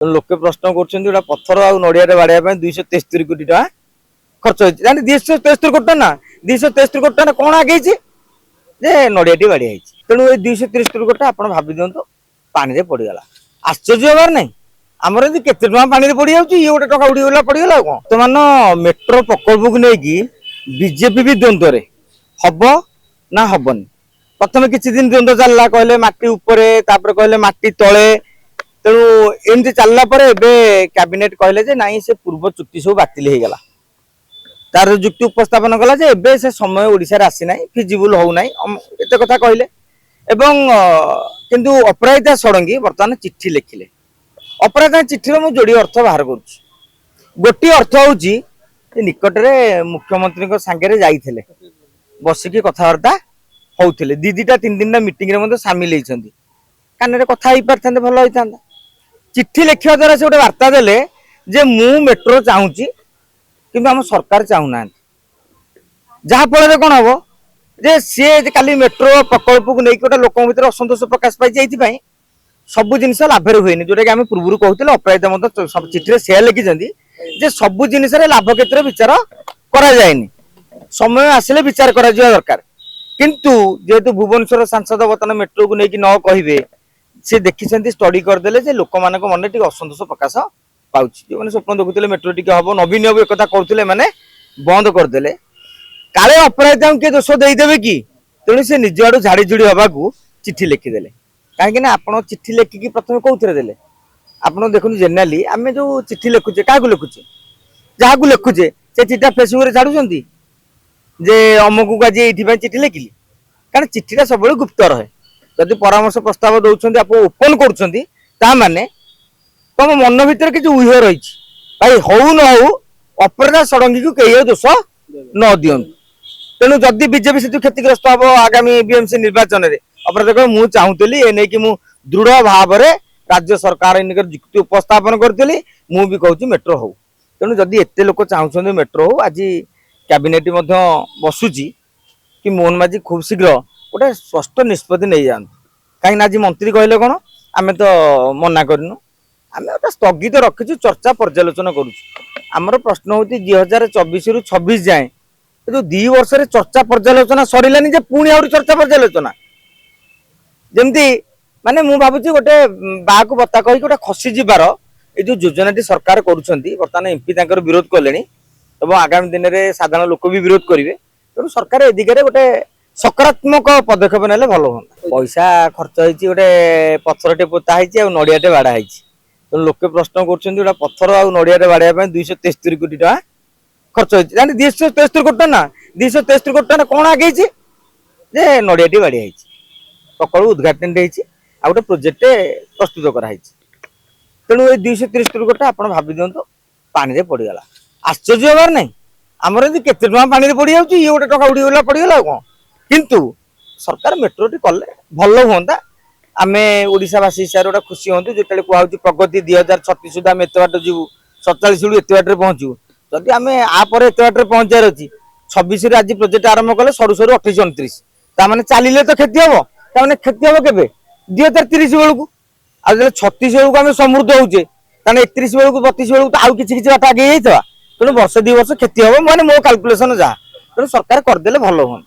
लोके प्रश्न कर पत्थर आ नड़िया बाड़ाई 273 कोटी टाँह खर्च होती 273 कोटी ना 273 कोटी टाँह कौन आगे जे नड़िया बाड़िया तेणु ये 273 कोटी आप भावी दिखाँ पानी पड़गला आश्चर्य हबार ना आमर केते पानी पड़ जाऊँ ये गोटे टका उड़ीगला पड़गला कौन बर्तमान मेट्रो प्रकल्प को लेकिन बीजेपी भी द्वंद्व हम ना हेनी प्रथम किसी दिन द्वंद्व चलला कहले माटी उपरे तापर कहले माटी तले तेणु एमती चलला कैबिनेट कहले जे नाई से पूर्व चुक्ति सब बातिल हो गला तार जुक्ति उपस्थापन कला जे एबे से समय ओडिसा रे आसी नाही फिजिबल हो नाही एते कथा कहले एवं किंतु अपराजिता षडंगी वर्तमान चिट्ठी लिखिले अपराजिता चिट्ठी रो मु जोड़ी अर्थ बाहर करूची गोटी अर्थ होची निकट रे मुख्यमंत्री को संगे रे जाईथिले बसिकी कथावार्ता होउथिले दीदीटा तीन दिन मीटिंग रे मते शामिल होइछंती कान रे कथा ही परथांते भलो होइतांता चिट्ठी लिखिया द्वारा से गोटे वार्ता देले जे मु मेट्रो चाहूची किंतु हम सरकार चाहूना जहा फल कौन हम जे सी काली मेट्रो प्रकल्प को लेकिन गोटे लोक भर असंतोष प्रकाश पाई सबू जिनस लाभ हुए जोटा कि आम पूर्व कहते अपराजिता चिठी से लिखिं जे सबू जिनस लाभ क्षेत्र विचार करा जाएनि समय आसिले विचार करा दरकार किंतु जेहेतु भुवनेश्वर सांसद बर्तमान मेट्रो को लेकिन न कहे सी देखी स्टडी करदे लोक मान मन टे असंतोष प्रकाश पाउछि जो माने स्वप्न देखुले मेट्रो टिके हबो नवीन हबो एकथा करथुले माने बंद करदेले काले अपराजिता के दोष देदेवे कि तेणु से निज आड़ू झाड़ी झुड़ी हवा को चिट्ठी लिखिदेले कहीं आप चिट्ठी लिखिकी प्रथम कौन देले आप देखुन जेनेराली आम जो चिट्ठी लिखुचे क्या लिखुचे जहाँ को लिखुचे से चिठा फेसबुक रे छाड़ुछंती जे अमुक को आज ये चिट्ठी लिखिली कारण चिट्ठीटा सब गुप्त रहे जदि परामर्श प्रस्ताव दौरान आप ओपन कर तुम मन भर किसी उह रही भाई हऊ न हो अपराजिता षडंगी को कई दोष न दिंतु तेणु जदि बीजेपी से क्षतिग्रस्त हम आगामी बीएमसी निर्वाचन में अपराजिता मुझे चाहूली ए नहीं कि दृढ़ भाव में राज्य सरकार जुक्ति उपस्थापन करी मुझे कहूँ मेट्रो हो तेणु जदि एत लोक चाहते मेट्रो हो आज कैबिनेट बसुची कि मोहन माझी खूब शीघ्र गोटे स्पष्ट निष्पत्ति नहीं जातु कहीं आज मंत्री कहले कौन आम तो मना करनु आम गोटे स्थगित रखीचु चर्चा पर्यालोचना करुमर प्रश्न हूँ 2024 रु 26 जाए जो 2 वर्ष चर्चा पर्यालोचना सरलानी पुणी आउरी चर्चा पर्यालोचना जमती माने मु भावुची गोटे बा को बता कही गोटे खसी जीवार ये जो योजना सरकार करुछंती बर्तमान एमपी तांकर विरोध कलेनी एवं आगामी दिन में साधारण लोक भी विरोध करेंगे तेणु सरकार ए दिगरे गोटे सकारात्मक पदक्षेप नेले भल हम पैसा खर्च होती गोटे पत्थरटे पोता है नड़ियाटे बाड़ा है तेणु लोके प्रश्न कर पत्थर आ नड़िया बाड़ाई 273 कोटी टाँह खर्च होती 273 कोटी ना 273 कोटी टाँह कौन आगे जे नड़ियाटी बाड़िया सकाल उद्घाटन आ गोटे प्रोजेक्ट प्रस्तुत कराई तेणु ये 273 कोटी आप भावी दिखाँ पानी पड़गला आश्चर्य हबार ना आमर केते पानी पड़ जाऊँ ये गोटे टका उड़ीगला पड़गला कौन किंतु सरकार मेट्रो टी कले भल हाँ आम ओडावासी हिसाब से खुशी हूँ जो कहूँ प्रगति 2036 सुधा एत बाट जीवु 47 रू एत बाटे पहुँचू जदि आम आपर एत बाटे पहुँचार अच्छी 26 आज प्रोजेक्ट आरंभ कले सरू सरू 28 29 ताने चलिए तो क्षति हम ताने क्षति हम के 2030 बेलू आ 36 बेलू आम समृद्ध होचे 31 बेलू 32 बेलू आउ कि बाट आगे तेणु वर्ष 2 वर्ष क्षति हम माने मो कैलकुलेशन जहाँ तेणु सरकार करदे भल हाँ।